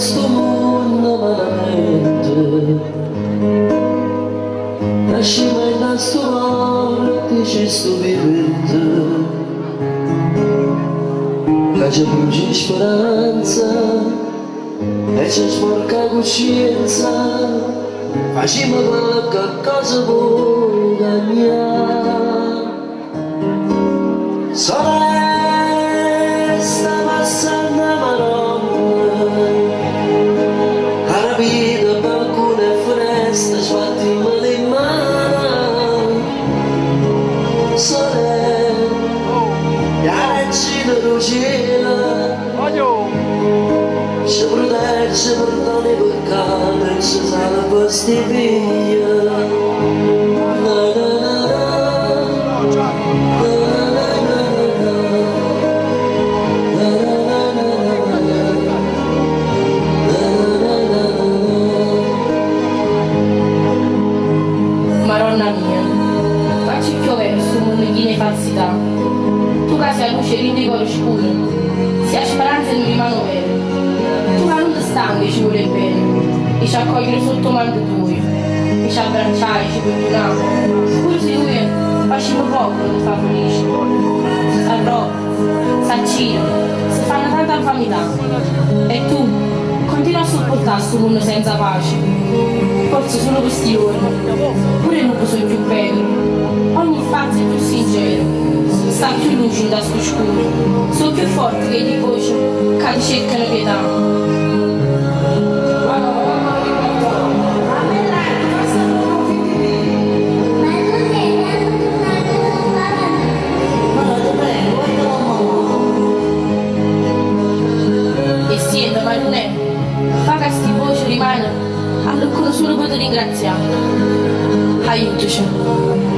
sto mondo malamente, lasciami in sto mare che ci sto vivendo, che c'è bruci speranza e c'è sporca coscienza, facciamo qualcosa può cambiare. Sole sta passando a Maronna, carabina, balcone e finestra, sbattiamo le mani. Sole, la regina del cielo, ci protegge per tanti peccati e ci salva sti figli. Maronna mia, facci piovere questo mondo di falsità. Tu che sei la luce rindi cuore scuro, se hai speranza non rimane vero. Tu che non ti stanchi ci vuole bene, e ci accogliere sotto mano tuo, e ci abbracciare, ci perdonare. Pure se lui facci poco non ti fa felice. S'arroba, s'accina, si fanno tanta infamità. E tu continua a sopportare questo mondo senza pace. Forse solo questi giorni, pure non sono più bello, ogni fatto è più sincero, sta più luce da scuro, sono più forti che di voce che ti cercano pietà. E siendo Marunè, fa che sti voci rimane allora solo per ringraziare. Aiutaci,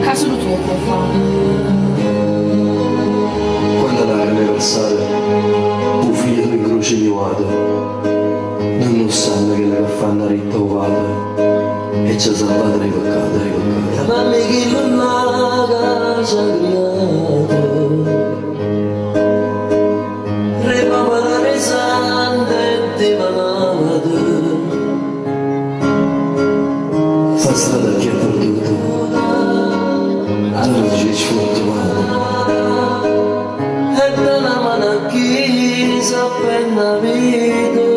che solo tu puoi fare. Quando la anniversario, un figlio in croce di vado, non sanno che le fanno ritrovate e ci ha salvato dai peccati. La mamma che non ha casa creata, re mamma la resante e ti manavate. Fa strada che ha perduto, non ci sfortunato. E da una mano a chi si appena vedo,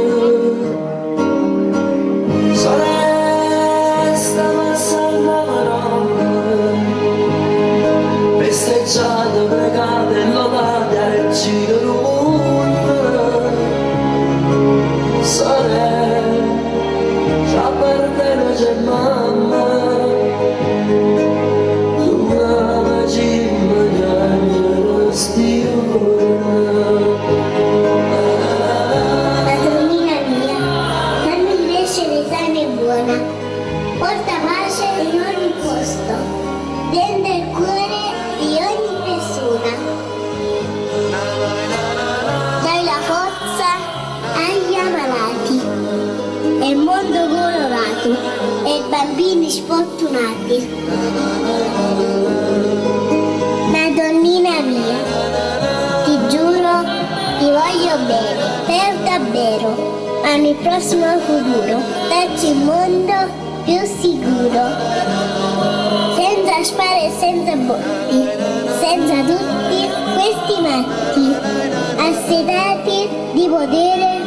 sole sta passando a Maronna, festeggiate, pregate e lodate a regina del mondo. Sole, già per te non c'è mamma, tu mamma ci mangiare stiona. Padronina mia, fammi crescere sana e buona, porta pace in ogni posto, dentro il cuore di ogni persona. Dai la forza agli ammalati, e il mondo colorato, e i bambini sfortunati. Madonnina mia, ti giuro, ti voglio bene, per davvero, ma nel prossimo futuro, darci un mondo più sicuro, senza spare e senza botti, senza tutti questi matti, assetati di potere,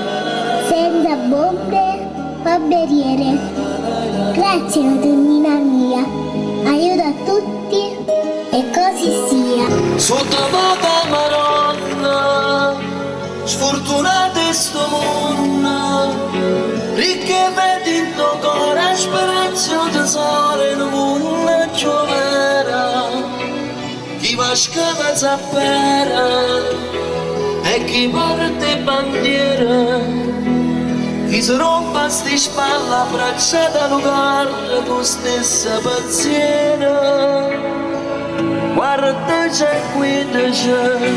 senza bombe o barriere. Grazie, madonnina mia, aiuto a tutti e così sia. Sotto vota Maronna, sfortunate sto mondo, ricche vedi in tuo cuore, speranza tesoro in un mondo giovera, chi va a scava zappera e chi porta bandiera, chi si rompa sti spalla abbracciata al cuore con stessa pazienza. Guarda c'è qui c'è,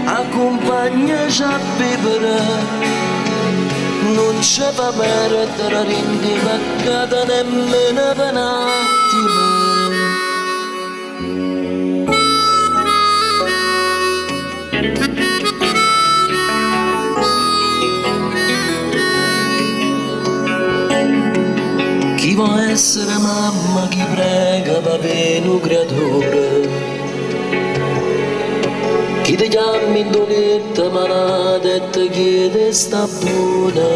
accompagnaci a vivere, non c'è fa perdere rindivaccata nemmeno per un attimo. essere mamma che prega per avere un creatore. Chi ti chiama in doletta malata e ti chiede sta buona.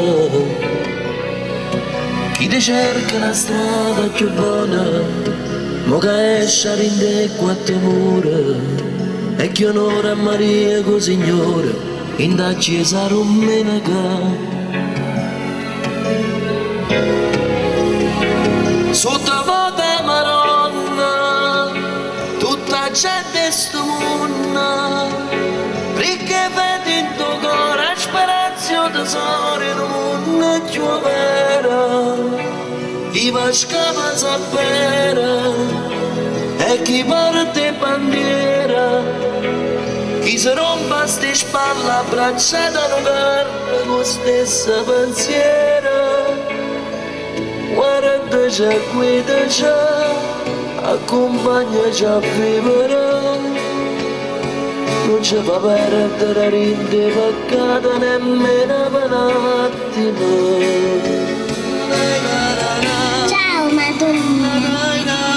Chi ti cerca la strada più buona, mo che esce a rinde quattro mura. E che onore a Maria co Signore, in da chiesa romenaca. Sotto voce Maronna, tutta gente sto mondo, perché vedi in tuo cuore speranza tesoro in un mondo più vero. Chi va scappa sapere, e chi porta bandiera, chi si rompa sti spalle abbracciata a guarda con stessa pensiero. Guarda già guida già, accompagna già a vivere. Non c'è fa perdere rinde peccata nemmeno per un attimo. Ciao Madonnina,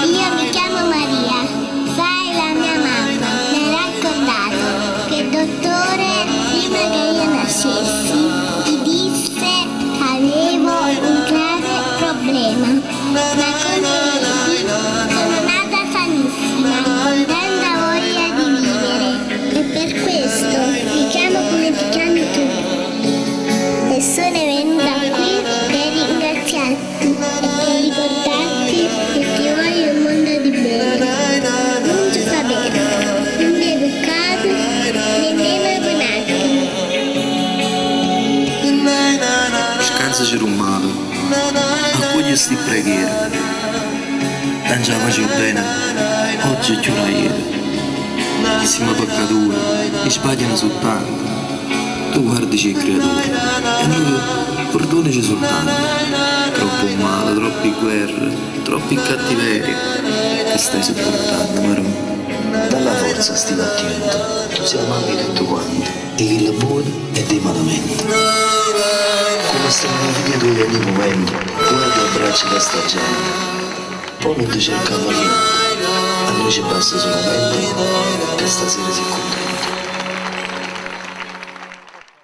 io mi chiamo Maria, sai la mia mamma mi ha raccontato che il dottore prima che io nascessi ti disse che avevo un grave problema, ma come vedi sono nata sanissima, con tanta voglia di vivere e per questo ti chiamo come ti chiami tu e sono venuta qui per ringraziarti e per ricordarti che ti voglio un mondo di bene. Non ti fa bene, non hai peccato, nemmeno abbonati. Scansaci rummato, accogli sti preghiere. Tanto già facevo bene, oggi è più una ieri. Che siamo peccatori, e sbagliano soltanto. Tu guardici il creatore, e noi perdonici soltanto. Troppo male, troppe guerre, troppi cattiveria, che stai sopportando, Marò. Dalla forza sti battimenti, tu siamo anche tutto quanto, di chi la buona e dei malamenti. Come stiamo figli tuoi ogni momento, guarda e abbraccia questa gente. Poi non ti cercamo niente, a noi ci basta solamente che stasera si conta.